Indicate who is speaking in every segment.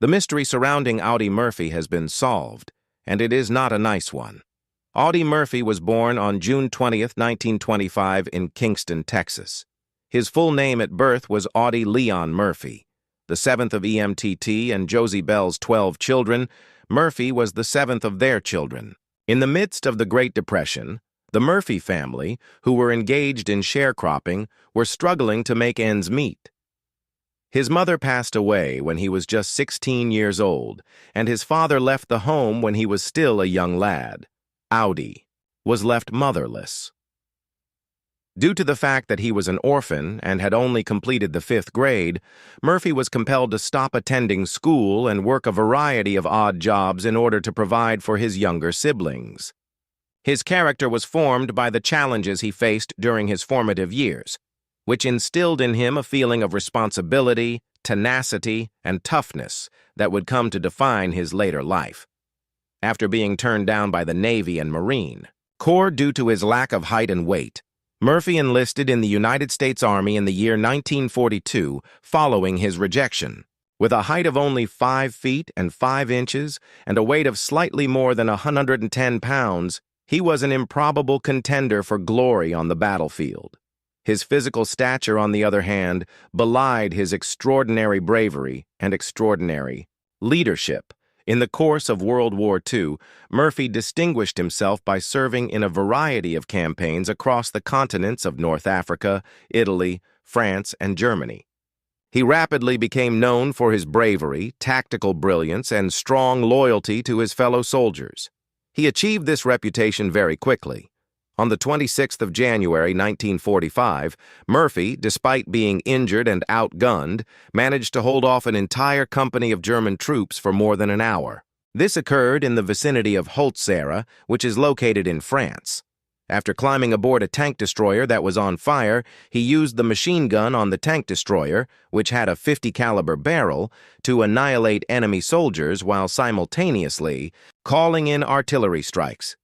Speaker 1: The mystery surrounding Audie Murphy has been solved, and it is not a nice one. Audie Murphy was born on June 20th, 1925 in Kingston, Texas. His full name at birth was Audie Leon Murphy. The seventh of EMTT and Josie Bell's 12 children, Murphy was the seventh of their children. In the midst of the Great Depression, the Murphy family, who were engaged in sharecropping, were struggling to make ends meet. His mother passed away when he was just 16 years old, and his father left the home when he was still a young lad. Audie was left motherless. Due to the fact that he was an orphan and had only completed the 5th grade, Murphy was compelled to stop attending school and work a variety of odd jobs in order to provide for his younger siblings. His character was formed by the challenges he faced during his formative years, which instilled in him a feeling of responsibility, tenacity, and toughness that would come to define his later life. After being turned down by the Navy and Marine Corps due to his lack of height and weight, Murphy enlisted in the United States Army in the year 1942 following his rejection. With a height of only 5 feet and 5 inches and a weight of slightly more than 110 pounds, he was an improbable contender for glory on the battlefield. His physical stature, on the other hand, belied his extraordinary bravery and extraordinary leadership. In the course of World War II, Murphy distinguished himself by serving in a variety of campaigns across the continents of North Africa, Italy, France, and Germany. He rapidly became known for his bravery, tactical brilliance, and strong loyalty to his fellow soldiers. He achieved this reputation very quickly. On the 26th of January 1945, Murphy, despite being injured and outgunned, managed to hold off an entire company of German troops for more than an hour. This occurred in the vicinity of Holzera, which is located in France. After climbing aboard a tank destroyer that was on fire, he used the machine gun on the tank destroyer, which had a .50 caliber barrel, to annihilate enemy soldiers while simultaneously calling in artillery strikes.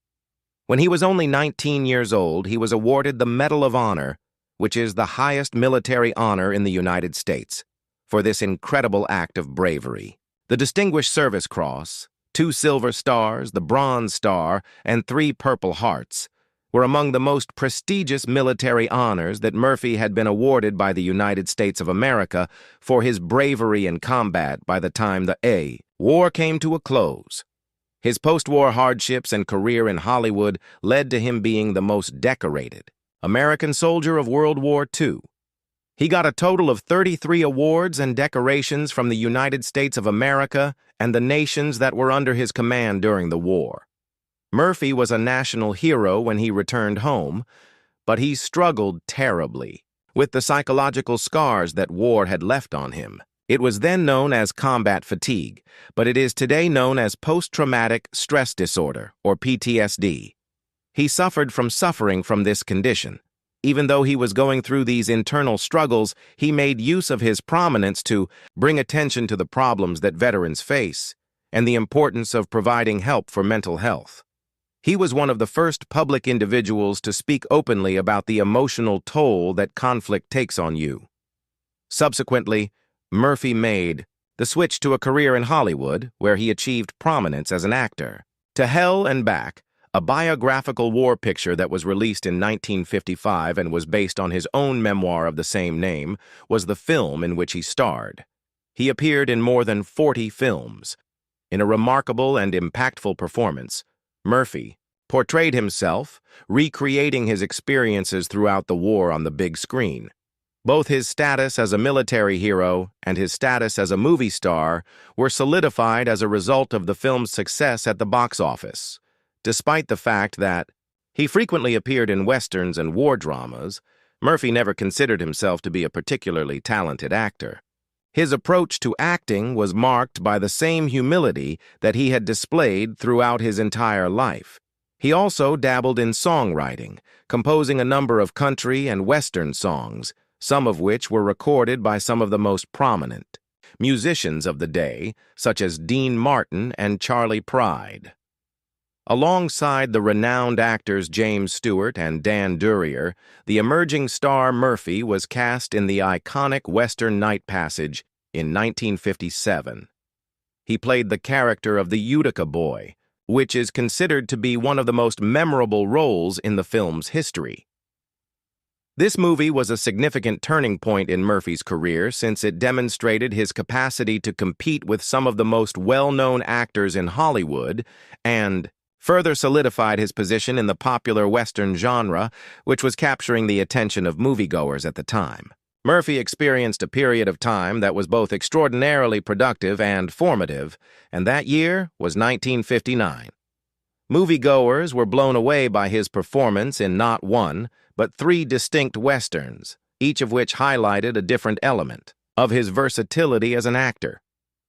Speaker 1: When he was only 19 years old, he was awarded the Medal of Honor, which is the highest military honor in the United States, for this incredible act of bravery. The Distinguished Service Cross, 2 Silver Stars, the Bronze Star, and 3 Purple Hearts were among the most prestigious military honors that Murphy had been awarded by the United States of America for his bravery in combat by the time the war came to a close. His post-war hardships and career in Hollywood led to him being the most decorated American soldier of World War II. He got a total of 33 awards and decorations from the United States of America and the nations that were under his command during the war. Murphy was a national hero when he returned home, but he struggled terribly with the psychological scars that war had left on him. It was then known as combat fatigue, but it is today known as post-traumatic stress disorder, or PTSD. He suffered from this condition. Even though he was going through these internal struggles, he made use of his prominence to bring attention to the problems that veterans face and the importance of providing help for mental health. He was one of the first public individuals to speak openly about the emotional toll that conflict takes on you. Subsequently, Murphy made the switch to a career in Hollywood, where he achieved prominence as an actor. To Hell and Back, a biographical war picture that was released in 1955 and was based on his own memoir of the same name, was the film in which he starred. He appeared in more than 40 films. In a remarkable and impactful performance, Murphy portrayed himself, recreating his experiences throughout the war on the big screen. Both his status as a military hero and his status as a movie star were solidified as a result of the film's success at the box office. Despite the fact that he frequently appeared in westerns and war dramas, Murphy never considered himself to be a particularly talented actor. His approach to acting was marked by the same humility that he had displayed throughout his entire life. He also dabbled in songwriting, composing a number of country and western songs, some of which were recorded by some of the most prominent musicians of the day, such as Dean Martin and Charlie Pride. Alongside the renowned actors James Stewart and Dan Durrier, the emerging star Murphy was cast in the iconic Western Night Passage in 1957. He played the character of the Utica Boy, which is considered to be one of the most memorable roles in the film's history. This movie was a significant turning point in Murphy's career since it demonstrated his capacity to compete with some of the most well-known actors in Hollywood and further solidified his position in the popular Western genre, which was capturing the attention of moviegoers at the time. Murphy experienced a period of time that was both extraordinarily productive and formative, and that year was 1959. Moviegoers were blown away by his performance in not one, but three distinct westerns, each of which highlighted a different element of his versatility as an actor.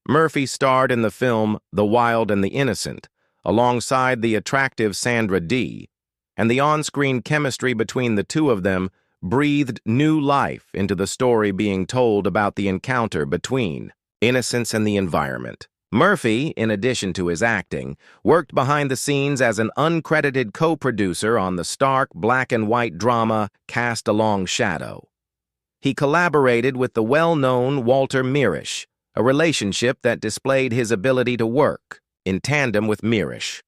Speaker 1: Murphy starred in the film The Wild and the Innocent, alongside the attractive Sandra Dee, and the on-screen chemistry between the two of them breathed new life into the story being told about the encounter between innocence and the environment. Murphy, in addition to his acting, worked behind the scenes as an uncredited co-producer on the stark black-and-white drama Cast a Long Shadow. He collaborated with the well-known Walter Mirisch, a relationship that displayed his ability to work in tandem with Mirisch.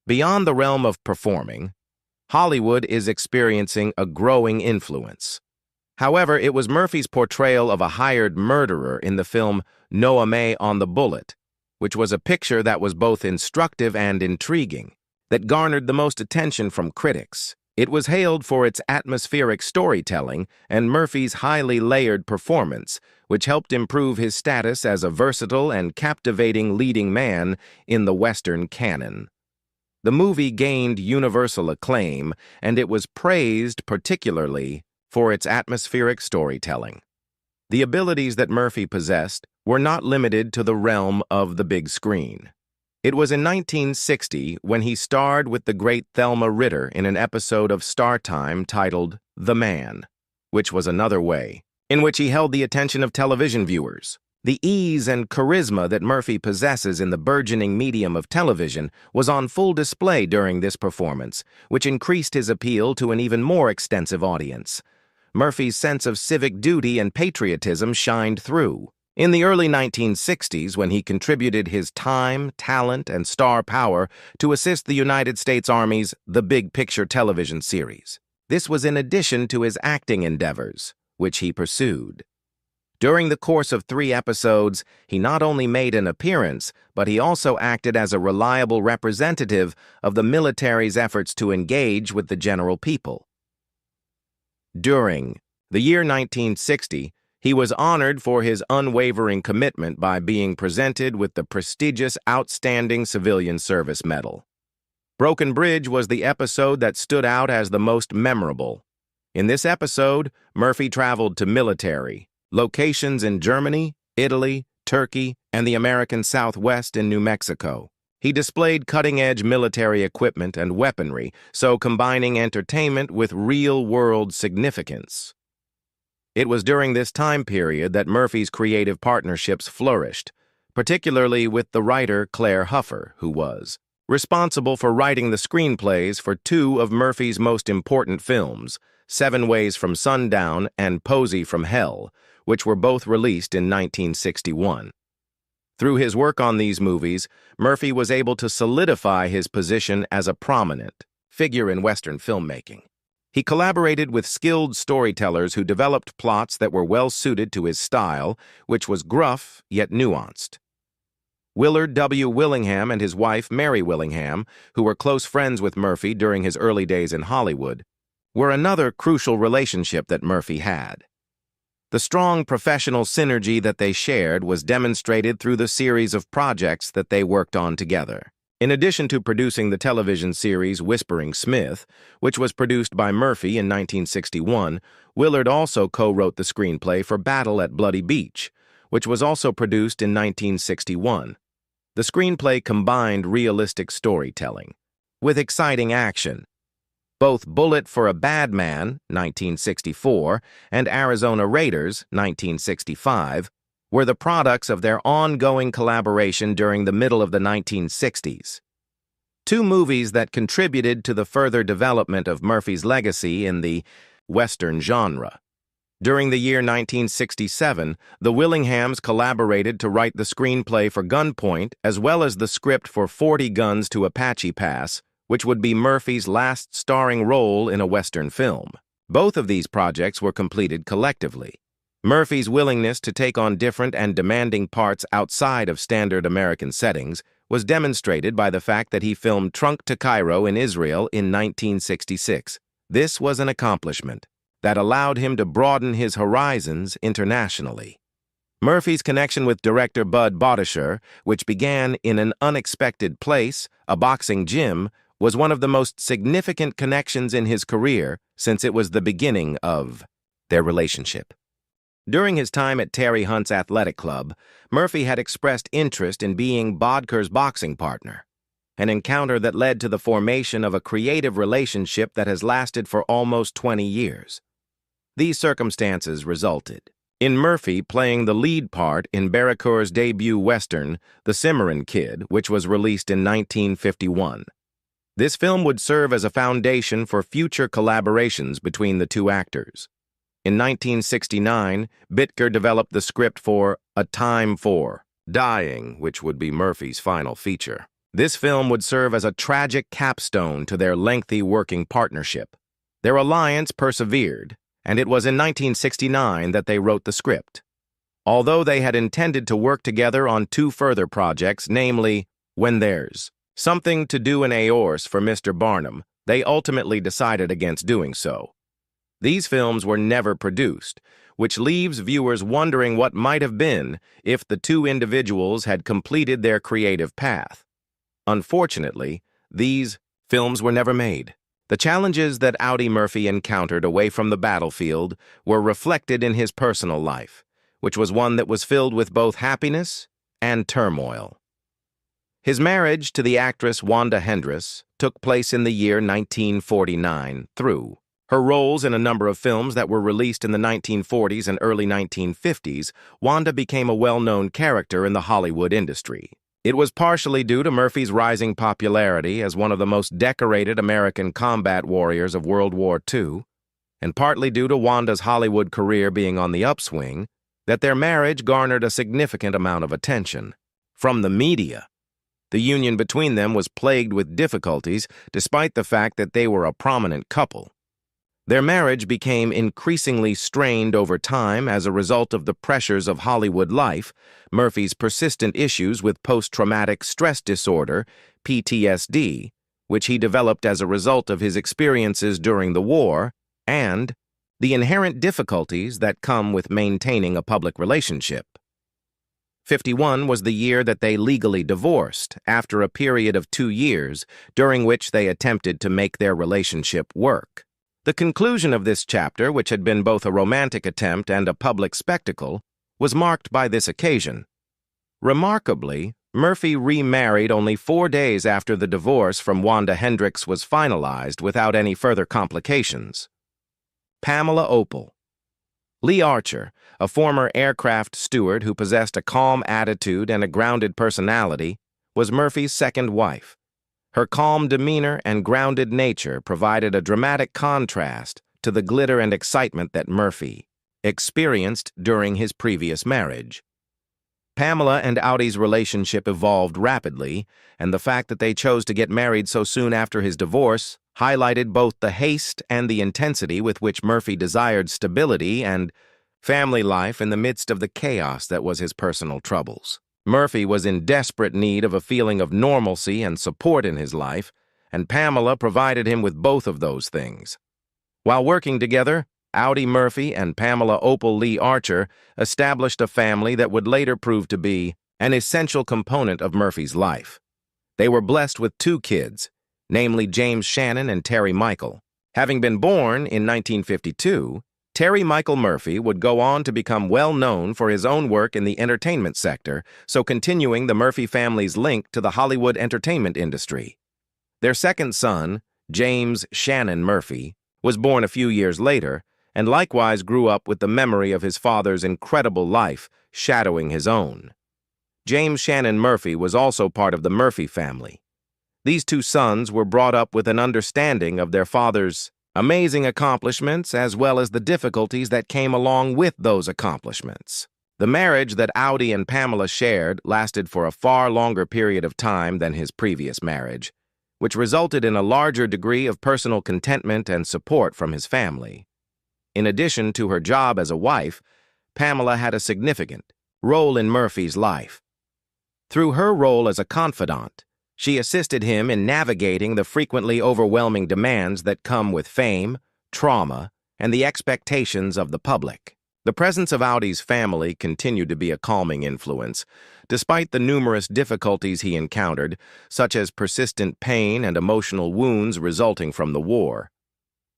Speaker 1: Beyond the realm of performing, Hollywood is experiencing a growing influence. However, it was Murphy's portrayal of a hired murderer in the film Noah May on the Bullet, which was a picture that was both instructive and intriguing, that garnered the most attention from critics. It was hailed for its atmospheric storytelling and Murphy's highly layered performance, which helped improve his status as a versatile and captivating leading man in the Western canon. The movie gained universal acclaim, and it was praised particularly for its atmospheric storytelling. The abilities that Murphy possessed were not limited to the realm of the big screen. It was in 1960 when he starred with the great Thelma Ritter in an episode of Star Time titled The Man, which was another way in which he held the attention of television viewers. The ease and charisma that Murphy possesses in the burgeoning medium of television was on full display during this performance, which increased his appeal to an even more extensive audience. Murphy's sense of civic duty and patriotism shined through. In the early 1960s, when he contributed his time, talent, and star power to assist the United States Army's The Big Picture television series. This was in addition to his acting endeavors, which he pursued. During the course of 3 episodes, he not only made an appearance, but he also acted as a reliable representative of the military's efforts to engage with the general people. During the year 1960, he was honored for his unwavering commitment by being presented with the prestigious Outstanding Civilian Service Medal. Broken Bridge was the episode that stood out as the most memorable. In this episode, Murphy traveled to military locations in Germany, Italy, Turkey, and the American Southwest in New Mexico. He displayed cutting-edge military equipment and weaponry, so combining entertainment with real-world significance. It was during this time period that Murphy's creative partnerships flourished, particularly with the writer Claire Huffer, who was responsible for writing the screenplays for 2 of Murphy's most important films, 7 Ways from Sundown and Posey from Hell, which were both released in 1961. Through his work on these movies, Murphy was able to solidify his position as a prominent figure in Western filmmaking. He collaborated with skilled storytellers who developed plots that were well-suited to his style, which was gruff yet nuanced. Willard W. Willingham and his wife, Mary Willingham, who were close friends with Murphy during his early days in Hollywood, were another crucial relationship that Murphy had. The strong professional synergy that they shared was demonstrated through the series of projects that they worked on together. In addition to producing the television series Whispering Smith, which was produced by Murphy in 1961, Willard also co-wrote the screenplay for Battle at Bloody Beach, which was also produced in 1961. The screenplay combined realistic storytelling with exciting action. Both Bullet for a Bad Man, 1964, and Arizona Raiders, 1965, were the products of their ongoing collaboration during the middle of the 1960s. 2 movies that contributed to the further development of Murphy's legacy in the Western genre. During the year 1967, the Willinghams collaborated to write the screenplay for Gunpoint as well as the script for 40 Guns to Apache Pass, which would be Murphy's last starring role in a Western film. Both of these projects were completed collectively. Murphy's willingness to take on different and demanding parts outside of standard American settings was demonstrated by the fact that he filmed Trunk to Cairo in Israel in 1966. This was an accomplishment that allowed him to broaden his horizons internationally. Murphy's connection with director Bud Bodicher, which began in an unexpected place, a boxing gym, was one of the most significant connections in his career since it was the beginning of their relationship. During his time at Terry Hunt's athletic club, Murphy had expressed interest in being Bodker's boxing partner, an encounter that led to the formation of a creative relationship that has lasted for almost 20 years. These circumstances resulted in Murphy playing the lead part in Barracour's debut Western, The Cimarron Kid, which was released in 1951. This film would serve as a foundation for future collaborations between the two actors. In 1969, Bitker developed the script for A Time for Dying, which would be Murphy's final feature. This film would serve as a tragic capstone to their lengthy working partnership. Their alliance persevered, and it was in 1969 that they wrote the script. Although they had intended to work together on two further projects, namely When There's Something to Do in Eors for Mr. Barnum, they ultimately decided against doing so. These films were never produced, which leaves viewers wondering what might have been if the two individuals had completed their creative path. Unfortunately, these films were never made. The challenges that Audie Murphy encountered away from the battlefield were reflected in his personal life, which was one that was filled with both happiness and turmoil. His marriage to the actress Wanda Hendricks took place in the year 1949 through her roles in a number of films that were released in the 1940s and early 1950s. Wanda became a well-known character in the Hollywood industry. It was partially due to Murphy's rising popularity as one of the most decorated American combat warriors of World War II, and partly due to Wanda's Hollywood career being on the upswing, that their marriage garnered a significant amount of attention from the media. The union between them was plagued with difficulties despite the fact that they were a prominent couple. Their marriage became increasingly strained over time as a result of the pressures of Hollywood life, Murphy's persistent issues with post-traumatic stress disorder, PTSD, which he developed as a result of his experiences during the war, and the inherent difficulties that come with maintaining a public relationship. 51 was the year that they legally divorced, after a period of 2 years, during which they attempted to make their relationship work. The conclusion of this chapter, which had been both a romantic attempt and a public spectacle, was marked by this occasion. Remarkably, Murphy remarried only 4 days after the divorce from Wanda Hendricks was finalized without any further complications. Pamela Opal. Lee Archer, a former aircraft steward who possessed a calm attitude and a grounded personality, was Murphy's second wife. Her calm demeanor and grounded nature provided a dramatic contrast to the glitter and excitement that Murphy experienced during his previous marriage. Pamela and Audie's relationship evolved rapidly, and the fact that they chose to get married so soon after his divorce highlighted both the haste and the intensity with which Murphy desired stability and family life in the midst of the chaos that was his personal troubles. Murphy was in desperate need of a feeling of normalcy and support in his life, and Pamela provided him with both of those things. While working together, Audie Murphy and Pamela Opal Lee Archer established a family that would later prove to be an essential component of Murphy's life. They were blessed with 2 kids, namely James Shannon and Terry Michael. Having been born in 1952, Terry Michael Murphy would go on to become well known for his own work in the entertainment sector, so continuing the Murphy family's link to the Hollywood entertainment industry. Their second son, James Shannon Murphy, was born a few years later, and likewise grew up with the memory of his father's incredible life shadowing his own. James Shannon Murphy was also part of the Murphy family. These 2 sons were brought up with an understanding of their father's amazing accomplishments as well as the difficulties that came along with those accomplishments. The marriage that Audi and Pamela shared lasted for a far longer period of time than his previous marriage, which resulted in a larger degree of personal contentment and support from his family. In addition to her job as a wife, Pamela had a significant role in Murphy's life. Through her role as a confidant, she assisted him in navigating the frequently overwhelming demands that come with fame, trauma, and the expectations of the public. The presence of Audi's family continued to be a calming influence, despite the numerous difficulties he encountered, such as persistent pain and emotional wounds resulting from the war.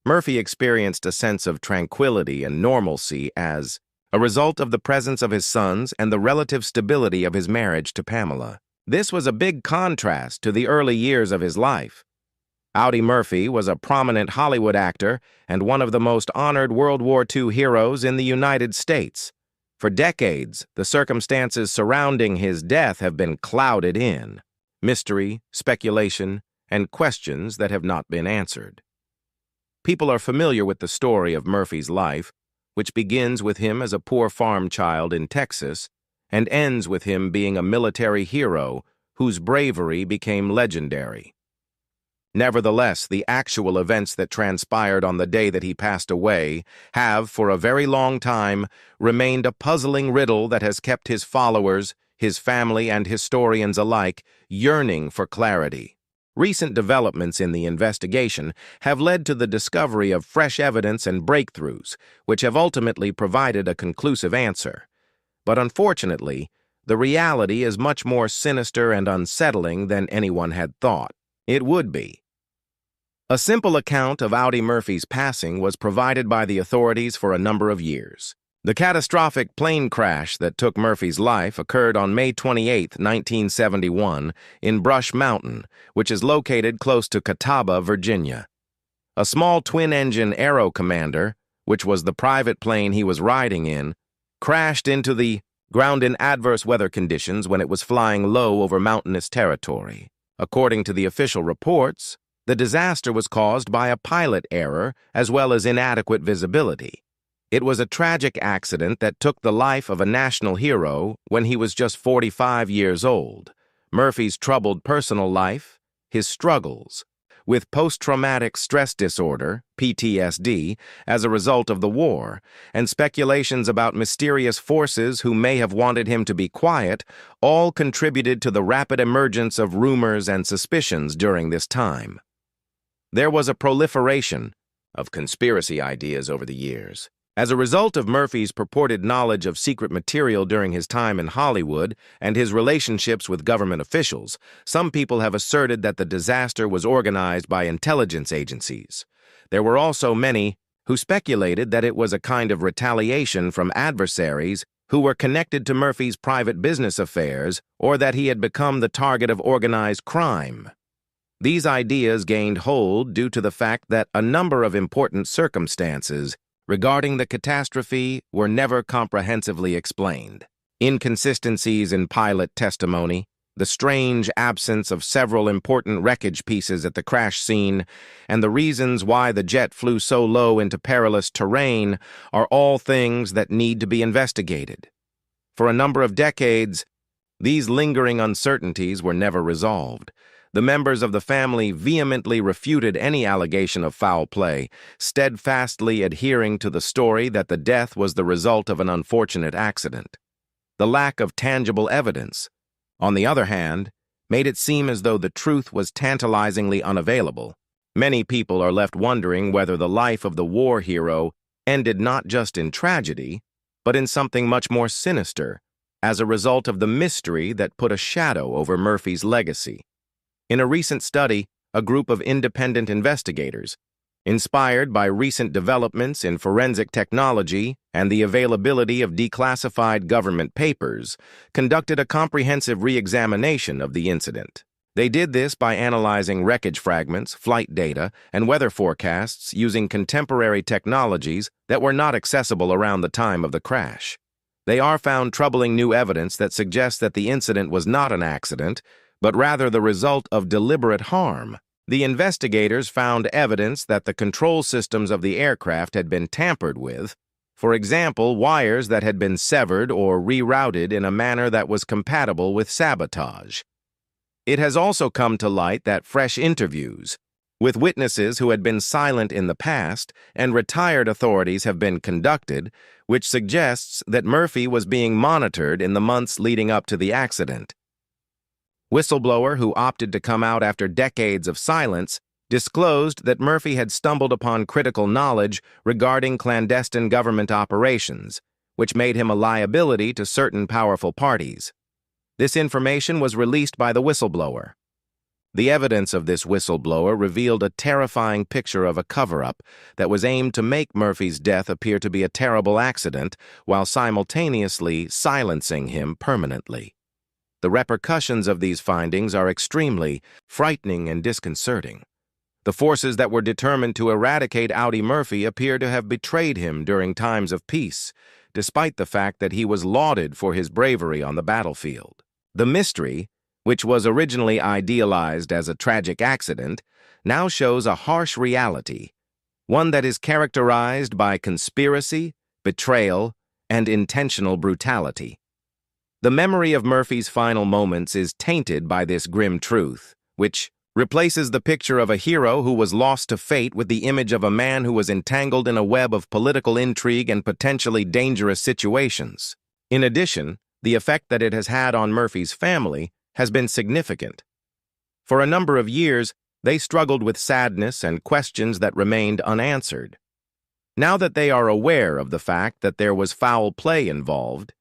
Speaker 1: Murphy experienced a sense of tranquility and normalcy as a result of the presence of his sons and the relative stability of his marriage to Pamela. This was a big contrast to the early years of his life. Audi Murphy was a prominent Hollywood actor and one of the most honored World War II heroes in the United States. For decades, the circumstances surrounding his death have been clouded in mystery, speculation, and questions that have not been answered. People are familiar with the story of Murphy's life, which begins with him as a poor farm child in Texas and ends with him being a military hero whose bravery became legendary. Nevertheless, the actual events that transpired on the day that he passed away have, for a very long time, remained a puzzling riddle that has kept his followers, his family, and historians alike yearning for clarity. Recent developments in the investigation have led to the discovery of fresh evidence and breakthroughs, which have ultimately provided a conclusive answer. But unfortunately, the reality is much more sinister and unsettling than anyone had thought it would be. A simple account of Audi Murphy's passing was provided by the authorities for a number of years. The catastrophic plane crash that took Murphy's life occurred on May 28, 1971, in Brush Mountain, which is located close to Catawba, Virginia. A small twin-engine Aero Commander, which was the private plane he was riding in, crashed into the ground in adverse weather conditions when it was flying low over mountainous territory. According to the official reports, the disaster was caused by a pilot error as well as inadequate visibility. It was a tragic accident that took the life of a national hero when he was just 45 years old. Murphy's troubled personal life, his struggles with post-traumatic stress disorder, PTSD, as a result of the war, and speculations about mysterious forces who may have wanted him to be quiet, all contributed to the rapid emergence of rumors and suspicions during this time. There was a proliferation of conspiracy ideas over the years. As a result of Murphy's purported knowledge of secret material during his time in Hollywood and his relationships with government officials, some people have asserted that the disaster was organized by intelligence agencies. There were also many who speculated that it was a kind of retaliation from adversaries who were connected to Murphy's private business affairs or that he had become the target of organized crime. These ideas gained hold due to the fact that a number of important circumstances regarding the catastrophe were never comprehensively explained. Inconsistencies in pilot testimony, the strange absence of several important wreckage pieces at the crash scene, and the reasons why the jet flew so low into perilous terrain are all things that need to be investigated. For a number of decades, these lingering uncertainties were never resolved. The members of the family vehemently refuted any allegation of foul play, steadfastly adhering to the story that the death was the result of an unfortunate accident. The lack of tangible evidence, on the other hand, made it seem as though the truth was tantalizingly unavailable. Many people are left wondering whether the life of the war hero ended not just in tragedy, but in something much more sinister, as a result of the mystery that put a shadow over Murphy's legacy. In a recent study, a group of independent investigators, inspired by recent developments in forensic technology and the availability of declassified government papers, conducted a comprehensive re-examination of the incident. They did this by analyzing wreckage fragments, flight data, and weather forecasts using contemporary technologies that were not accessible around the time of the crash. They found troubling new evidence that suggests that the incident was not an accident, but rather the result of deliberate harm. The investigators found evidence that the control systems of the aircraft had been tampered with, for example, wires that had been severed or rerouted in a manner that was compatible with sabotage. It has also come to light that fresh interviews with witnesses who had been silent in the past and retired authorities have been conducted, which suggests that Murphy was being monitored in the months leading up to the accident. Whistleblower who opted to come out after decades of silence disclosed that Murphy had stumbled upon critical knowledge regarding clandestine government operations, which made him a liability to certain powerful parties. This information was released by the whistleblower. The evidence of this whistleblower revealed a terrifying picture of a cover-up that was aimed to make Murphy's death appear to be a terrible accident while simultaneously silencing him permanently. The repercussions of these findings are extremely frightening and disconcerting. The forces that were determined to eradicate Murphy appear to have betrayed him during times of peace, despite the fact that he was lauded for his bravery on the battlefield. The mystery, which was originally idealized as a tragic accident, now shows a harsh reality, one that is characterized by conspiracy, betrayal, and intentional brutality. The memory of Murphy's final moments is tainted by this grim truth, which replaces the picture of a hero who was lost to fate with the image of a man who was entangled in a web of political intrigue and potentially dangerous situations. In addition, the effect that it has had on Murphy's family has been significant. For a number of years, they struggled with sadness and questions that remained unanswered. Now that they are aware of the fact that there was foul play involved,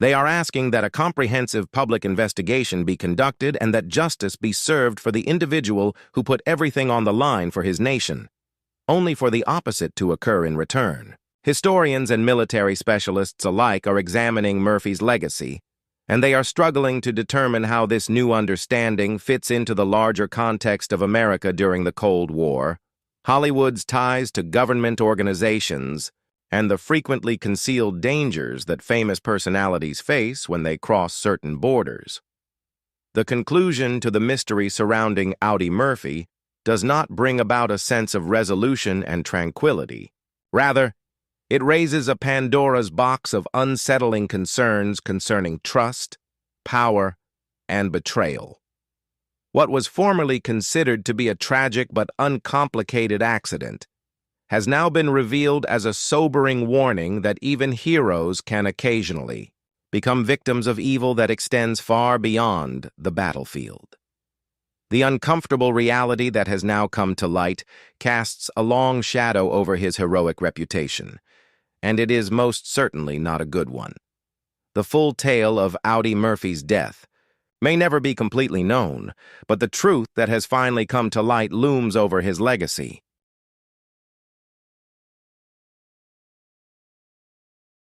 Speaker 1: they are asking that a comprehensive public investigation be conducted and that justice be served for the individual who put everything on the line for his nation, only for the opposite to occur in return. Historians and military specialists alike are examining Murphy's legacy, and they are struggling to determine how this new understanding fits into the larger context of America during the Cold War, Hollywood's ties to government organizations, and the frequently concealed dangers that famous personalities face when they cross certain borders. The conclusion to the mystery surrounding Murphy does not bring about a sense of resolution and tranquility. Rather, it raises a Pandora's box of unsettling concerns concerning trust, power, and betrayal. What was formerly considered to be a tragic but uncomplicated accident has now been revealed as a sobering warning that even heroes can occasionally become victims of evil that extends far beyond the battlefield. The uncomfortable reality that has now come to light casts a long shadow over his heroic reputation, and it is most certainly not a good one. The full tale of Murphy's death may never be completely known, but the truth that has finally come to light looms over his legacy.